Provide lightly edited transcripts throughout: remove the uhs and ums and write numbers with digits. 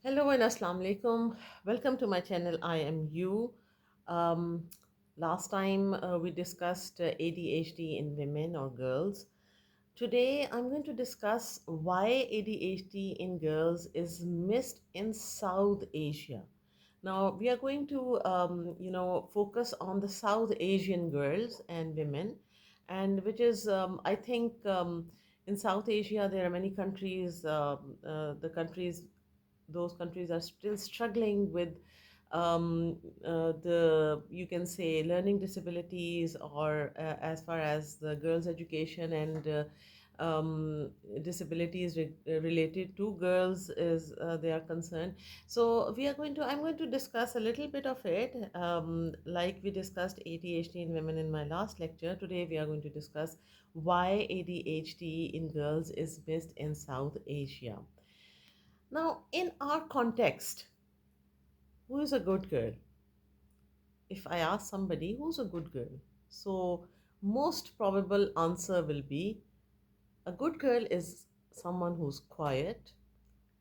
Hello and Assalamu alaikum. Welcome to my channel. I am you. Um, Last time we discussed ADHD in women or girls. Today I'm going to discuss why ADHD in girls is missed in South Asia. Now we are going to, focus on the South Asian girls and women, and which is, I think, in South Asia there are many countries. The countries those countries are still struggling with the you can say learning disabilities or as far as the girls education and disabilities related to girls is they are concerned. So I'm going to discuss a little bit of it, like we discussed ADHD in women in my last lecture. Today we are going to discuss why ADHD in girls is missed in South Asia. Now, in our context, who is a good girl? If I ask somebody who's a good girl, so most probable answer will be a good girl is someone who's quiet,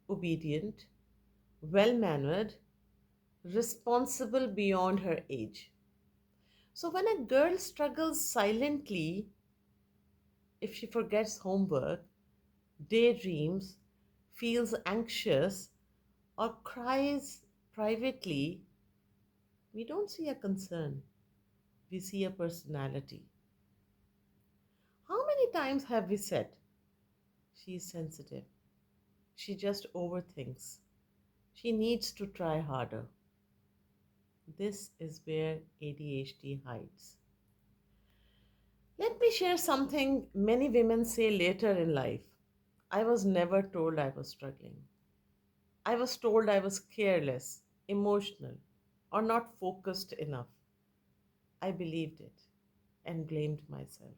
obedient, well mannered, responsible beyond her age. So when a girl struggles silently, if she forgets homework, daydreams, feels anxious, or cries privately, we don't see a concern, we see a personality. How many times have we said, she's sensitive, she just overthinks, she needs to try harder? This is where ADHD hides. Let me share something many women say later in life. I was never told I was struggling. I was told I was careless, emotional, or not focused enough. I believed it and blamed myself.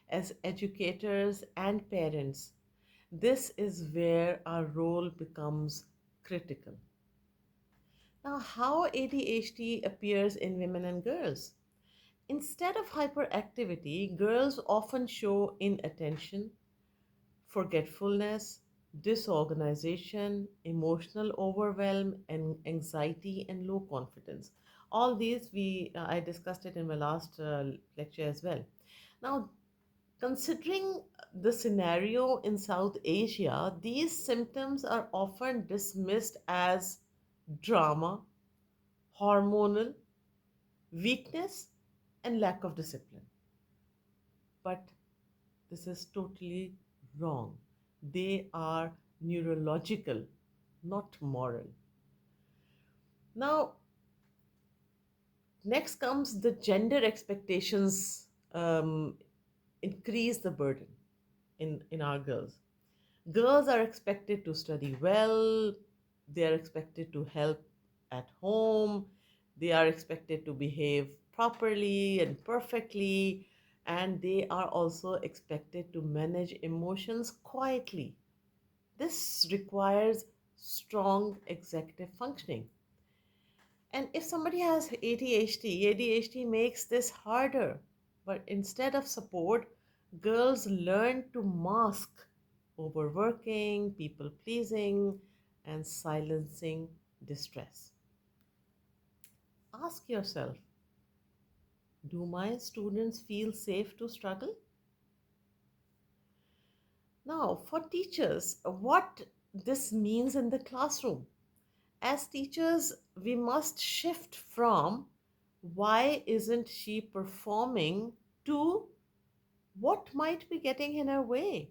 As educators and parents, this is where our role becomes critical. Now, how ADHD appears in women and girls? Instead of hyperactivity, girls often show inattention, forgetfulness, disorganization, emotional overwhelm, and anxiety and low confidence. All these I discussed it in my last lecture as well. Now, considering the scenario in South Asia, these symptoms are often dismissed as drama, hormonal, weakness, and lack of discipline. But this is totally wrong. They are neurological, not moral. Now, next comes the gender expectations increase the burden in our girls. Girls are expected to study well, they are expected to help at home, they are expected to behave properly and perfectly, and they are also expected to manage emotions quietly. This requires strong executive functioning. And if somebody has ADHD makes this harder. But instead of support, girls learn to mask overworking, people pleasing, and silencing distress. Ask yourself, do my students feel safe to struggle? Now, for teachers, what this means in the classroom. As teachers, we must shift from why isn't she performing to what might be getting in her way.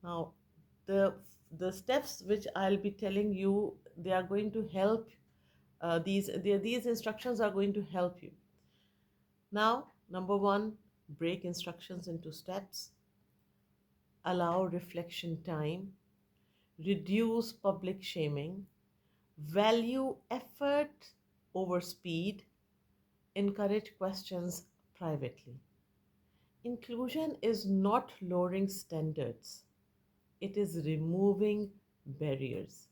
Now, the the steps which I'll be telling you, they are going to help. These instructions are going to help you. Now, number one, break instructions into steps, allow reflection time, reduce public shaming, value effort over speed, encourage questions privately. Inclusion is not lowering standards, it is removing barriers.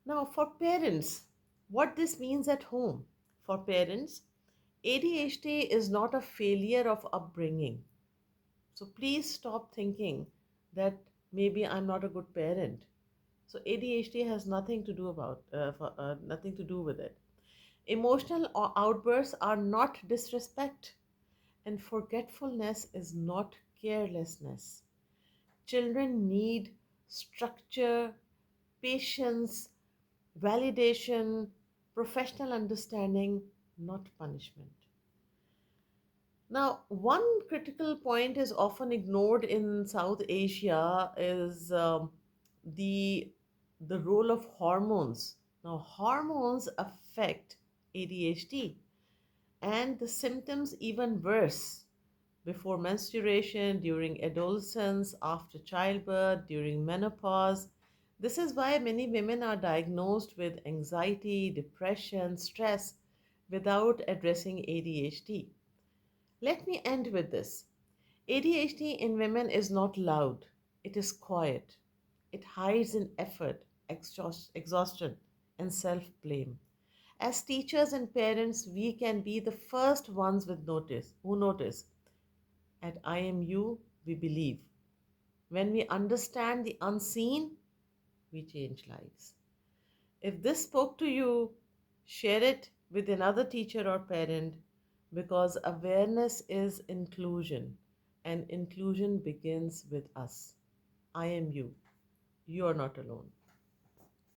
Now, for parents, what this means at home. For parents, ADHD is not a failure of upbringing. So please stop thinking that maybe I'm not a good parent. So ADHD has nothing to do nothing to do with it. Emotional outbursts are not disrespect, and forgetfulness is not carelessness. Children need structure, patience, validation, professional understanding, not punishment. Now, one critical point is often ignored in South Asia is the the role of hormones. Now, hormones affect ADHD, and the symptoms even worse before menstruation, during adolescence, after childbirth, during menopause. This is why many women are diagnosed with anxiety, depression, stress without addressing ADHD. Let me end with this. ADHD in women is not loud, it is quiet. It hides in effort, exhaustion, and self blame. As teachers and parents, we can be the first ones who notice. At IMU, we believe. When we understand the unseen, we change lives. If this spoke to you, share it with another teacher or parent because awareness is inclusion and inclusion begins with us. I am you. You are not alone.